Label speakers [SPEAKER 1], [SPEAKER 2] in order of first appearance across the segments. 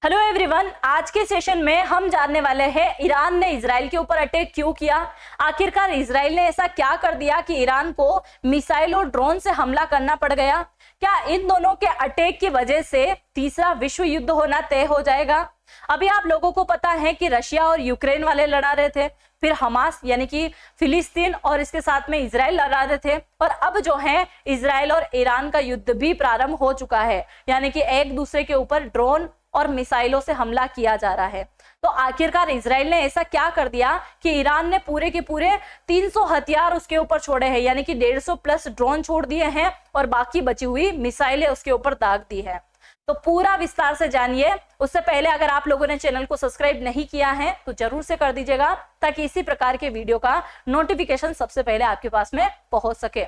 [SPEAKER 1] Hello everyone, आज के session में हम जानने वाले हैं ईरान ने इजराइल के ऊपर अटैक क्यों किया। आखिरकार इजराइल ने ऐसा क्या कर दिया कि ईरान को मिसाइल और ड्रोन से हमला करना पड़ गया। क्या इन दोनों के अटैक की वजह से तीसरा विश्व युद्ध होना तय हो जाएगा। अभी आप लोगों को पता है कि रशिया और यूक्रेन वाले लड़ा रहे थे, फिर हमास यानी कि फिलिस्तीन और इसके साथ में इजराइल लड़ा रहे थे, और अब जो है इजराइल और ईरान का युद्ध भी प्रारंभ हो चुका है, यानी कि एक दूसरे के ऊपर ड्रोन और मिसाइलों से हमला किया जा रहा है। तो आखिरकार इजराइल ने ऐसा क्या कर दिया कि ईरान ने पूरे के पूरे 300 हथियार उसके ऊपर छोड़े हैं, यानी कि 150 प्लस ड्रोन छोड़ दिए हैं और बाकी बची हुई मिसाइलें उसके ऊपर दाग दी है। तो पूरा विस्तार से जानिए। उससे पहले अगर आप लोगों ने चैनल को सब्सक्राइब नहीं किया है तो जरूर से कर दीजिएगा, ताकि इसी प्रकार के वीडियो का नोटिफिकेशन सबसे पहले आपके पास में पहुंच सके।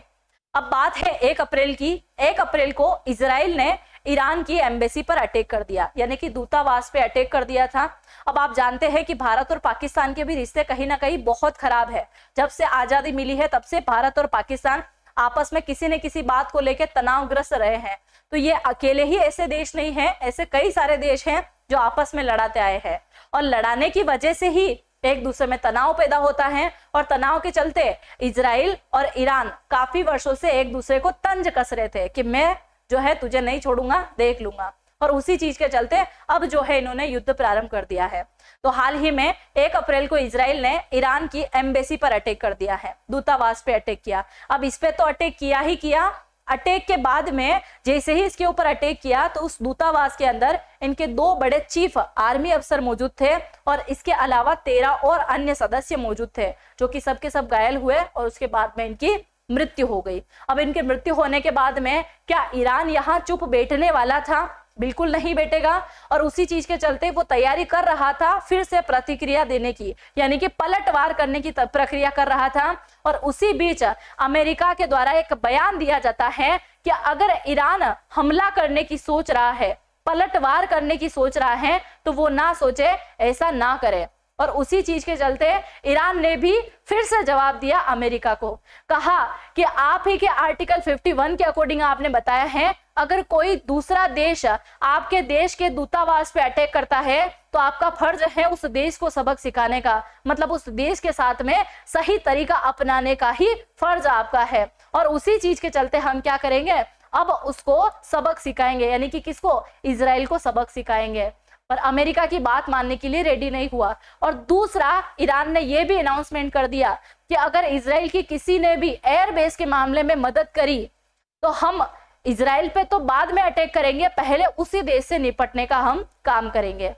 [SPEAKER 1] अब बात है 1 अप्रैल की। 1 अप्रैल को इजराइल ने ईरान की एम्बेसी पर अटैक कर दिया, यानी कि दूतावास पे अटैक कर दिया था। अब आप जानते हैं कि भारत और पाकिस्तान के भी रिश्ते कहीं ना कहीं बहुत खराब है। जब से आजादी मिली है तब से भारत और पाकिस्तान आपस में किसी न किसी बात को लेकर तनावग्रस्त रहे हैं। तो ये अकेले ही ऐसे देश नहीं है, ऐसे कई सारे देश हैं जो आपस में लड़ाते आए हैं, और लड़ाने की वजह से ही एक दूसरे में तनाव पैदा होता है, और तनाव के चलते इजराइल और ईरान काफी वर्षों से एक दूसरे को तंज कस रहे थे कि मैं जो है तुझे नहीं छोड़ूंगा, देख लूंगा, और उसी चीज के चलते अब जो है इन्होंने युद्ध प्रारंभ कर दिया है। तो हाल ही में 1 अप्रैल को इजराइल ने ईरान की एम्बेसी पर अटैक कर दिया है, दूतावास पे अटैक किया। अब इस पे तो अटैक किया ही किया, अटैक के बाद में जैसे ही इसके ऊपर अटैक किया तो उस दूतावास के अंदर इनके 2 बड़े चीफ आर्मी अफसर मौजूद थे, और इसके अलावा 13 और अन्य सदस्य मौजूद थे, जो कि सबके सब घायल हुए और उसके बाद में इनकी मृत्यु हो गई। अब इनके मृत्यु होने के बाद में क्या ईरान यहाँ चुप बैठने वाला था? बिल्कुल नहीं बैठेगा, और उसी चीज के चलते वो तैयारी कर रहा था फिर से प्रतिक्रिया देने की, यानी कि पलटवार करने की प्रक्रिया कर रहा था। और उसी बीच अमेरिका के द्वारा एक बयान दिया जाता है कि अगर ईरान हमला करने की सोच रहा है, पलटवार करने की सोच रहा है, तो वो ना सोचे, ऐसा ना करे। और उसी चीज के चलते ईरान ने भी फिर से जवाब दिया अमेरिका को, कहा कि आप ही के आर्टिकल 51 के अकॉर्डिंग आपने बताया है, अगर कोई दूसरा देश आपके देश के दूतावास पे अटैक करता है तो आपका फर्ज है उस देश को सबक सिखाने का, मतलब उस देश के साथ में सही तरीका अपनाने का ही फर्ज आपका है। और उसी चीज के चलते हम क्या करेंगे, अब उसको सबक सिखाएंगे, यानी कि किसको? इजराइल को सबक सिखाएंगे। पर अमेरिका की बात मानने के लिए रेडी नहीं हुआ। और दूसरा, ईरान ने यह भी अनाउंसमेंट कर दिया कि अगर इजराइल की किसी ने भी एयरबेस के मामले में मदद करी तो हम इजराइल पे तो बाद में अटैक करेंगे, पहले उसी देश से निपटने का हम काम करेंगे।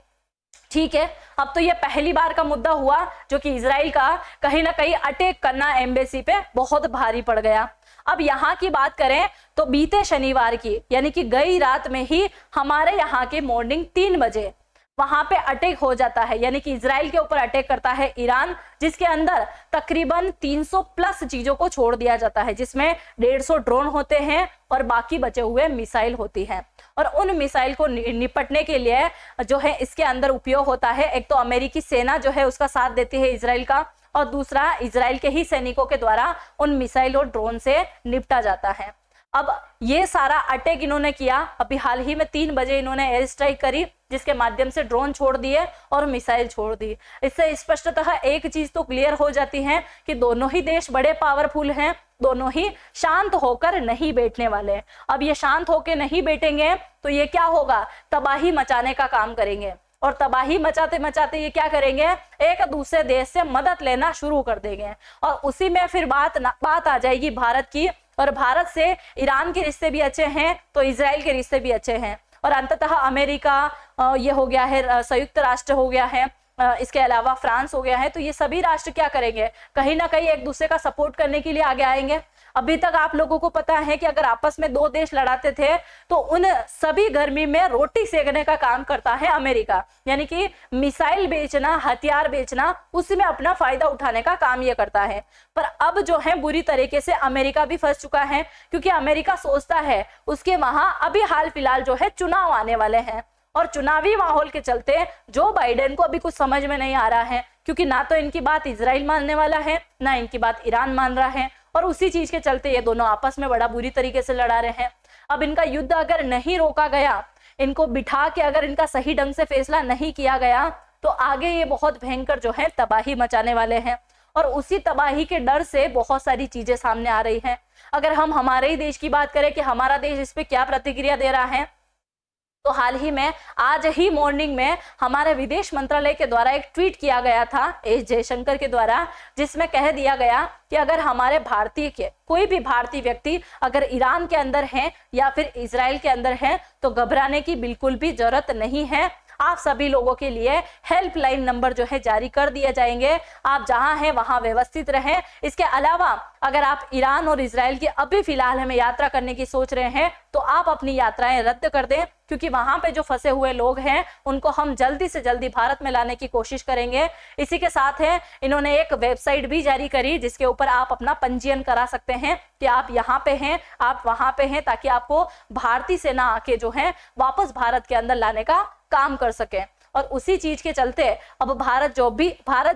[SPEAKER 1] ठीक है, अब तो ये पहली बार का मुद्दा हुआ जो कि इजराइल का कहीं ना कहीं अटैक करना एम्बेसी पे बहुत भारी पड़ गया। अब यहाँ की बात करें तो बीते शनिवार की, यानी कि गई रात में ही हमारे यहाँ के मॉर्निंग 3 बजे वहां पे अटैक हो जाता है, यानी कि इजराइल के ऊपर अटैक करता है ईरान, जिसके अंदर तकरीबन 300 प्लस चीजों को छोड़ दिया जाता है, जिसमें 150 ड्रोन होते हैं और बाकी बचे हुए मिसाइल होती हैं। और उन मिसाइल को निपटने के लिए जो है इसके अंदर उपयोग होता है, एक तो अमेरिकी सेना जो है उसका साथ देती है इजराइल का, और दूसरा इजराइल के ही सैनिकों के द्वारा उन मिसाइल और ड्रोन से निपटा जाता है। अब ये सारा अटैक इन्होंने किया, अभी हाल ही में 3 बजे इन्होंने एयर स्ट्राइक करी, जिसके माध्यम से ड्रोन छोड़ दिए और मिसाइल छोड़ दी। इससे स्पष्टतः एक चीज तो क्लियर हो जाती है कि दोनों ही देश बड़े पावरफुल हैं, दोनों ही शांत होकर नहीं बैठने वाले। अब ये शांत होकर नहीं बैठेंगे तो ये क्या होगा, तबाही मचाने का काम करेंगे, और तबाही मचाते मचाते ये क्या करेंगे, एक दूसरे देश से मदद लेना शुरू कर देंगे। और उसी में फिर बात आ जाएगी भारत की, और भारत से ईरान के रिश्ते भी अच्छे हैं तो इजराइल के रिश्ते भी अच्छे हैं, और अंततः अमेरिका ये हो गया है, संयुक्त राष्ट्र हो गया है, इसके अलावा फ्रांस हो गया है। तो ये सभी राष्ट्र क्या करेंगे, कहीं ना कहीं एक दूसरे का सपोर्ट करने के लिए आगे आएंगे। अभी तक आप लोगों को पता है कि अगर आपस में 2 देश लड़ाते थे तो उन सभी गर्मी में रोटी सेकने का काम करता है अमेरिका, यानी कि मिसाइल बेचना, हथियार बेचना, उसमें अपना फायदा उठाने का काम ये करता है। पर अब जो है बुरी तरीके से अमेरिका भी फंस चुका है, क्योंकि अमेरिका सोचता है उसके वहां अभी हाल फिलहाल जो है चुनाव आने वाले हैं, और चुनावी माहौल के चलते जो बाइडेन को अभी कुछ समझ में नहीं आ रहा है, क्योंकि ना तो इनकी बात इजराइल मानने वाला है, ना इनकी बात ईरान मान रहा है, और उसी चीज के चलते ये दोनों आपस में बड़ा बुरी तरीके से लड़ा रहे हैं। अब इनका युद्ध अगर नहीं रोका गया, इनको बिठा के अगर इनका सही ढंग से फैसला नहीं किया गया तो आगे ये बहुत भयंकर जो है तबाही मचाने वाले हैं। और उसी तबाही के डर से बहुत सारी चीजें सामने आ रही हैं। अगर हम हमारे ही देश की बात करें कि हमारा देश इस पे क्या प्रतिक्रिया दे रहा है, तो हाल ही में आज ही मॉर्निंग में हमारे विदेश मंत्रालय के द्वारा एक ट्वीट किया गया था एस जयशंकर के द्वारा, जिसमें कह दिया गया कि अगर हमारे भारतीय के कोई भी भारतीय व्यक्ति अगर ईरान के अंदर है या फिर इजराइल के अंदर है तो घबराने की बिल्कुल भी जरूरत नहीं है। आप सभी लोगों के लिए हेल्पलाइन नंबर जो है जारी कर दिए जाएंगे। आप जहां हैं वहां व्यवस्थित रहें। इसके अलावा अगर आप ईरान और इजराइल की अभी फिलहाल में यात्रा करने की सोच रहे हैं तो आप अपनी यात्राएं रद्द कर दें, क्योंकि वहां पे जो फंसे हुए लोग हैं उनको हम जल्दी से जल्दी भारत में लाने की कोशिश करेंगे। इसी के साथ है इन्होंने एक वेबसाइट भी जारी करी जिसके ऊपर आप अपना पंजीयन करा सकते हैं कि आप यहाँ पे हैं, आप वहां पे हैं, ताकि आपको भारतीय सेना आके जो है वापस भारत के अंदर लाने का काम कर सके। और उसी चीज के चलते अब भारत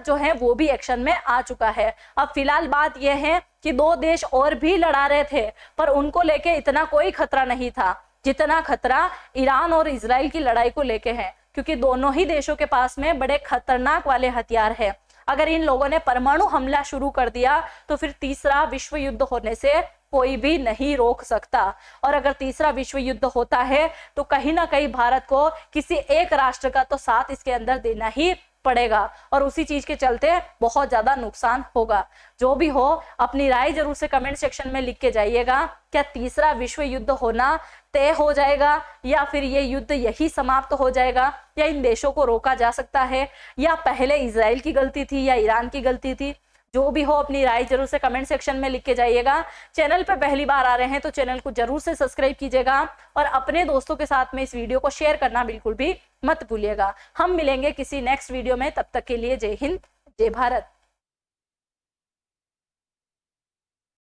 [SPEAKER 1] जो है वो भी एक्शन में आ चुका है। अब फिलहाल बात यह है कि दो देश और भी लड़ा रहे थे, पर उनको लेके इतना कोई खतरा नहीं था जितना खतरा ईरान और इजराइल की लड़ाई को लेके है, क्योंकि दोनों ही देशों के पास में बड़े खतरनाक वाले हथियार है। अगर इन लोगों ने परमाणु हमला शुरू कर दिया तो फिर तीसरा विश्व युद्ध होने से कोई भी नहीं रोक सकता। और अगर तीसरा विश्व युद्ध होता है तो कहीं ना कहीं भारत को किसी एक राष्ट्र का तो साथ इसके अंदर देना ही पड़ेगा, और उसी चीज के चलते बहुत ज्यादा नुकसान होगा। जो भी हो अपनी राय जरूर से कमेंट सेक्शन में लिख के जाइएगा। क्या तीसरा विश्व युद्ध होना तय हो जाएगा, या फिर ये युद्ध यही समाप्त हो जाएगा, या इन देशों को रोका जा सकता है, या पहले इजराइल की गलती थी या ईरान की गलती थी? जो भी हो अपनी राय जरूर से कमेंट सेक्शन में लिख के जाइएगा। चैनल पे पहली बार आ रहे हैं तो चैनल को जरूर से सब्सक्राइब कीजिएगा और अपने दोस्तों के साथ में इस वीडियो को शेयर करना बिल्कुल भी मत भूलिएगा। हम मिलेंगे किसी नेक्स्ट वीडियो में, तब तक के लिए जय हिंद, जय भारत।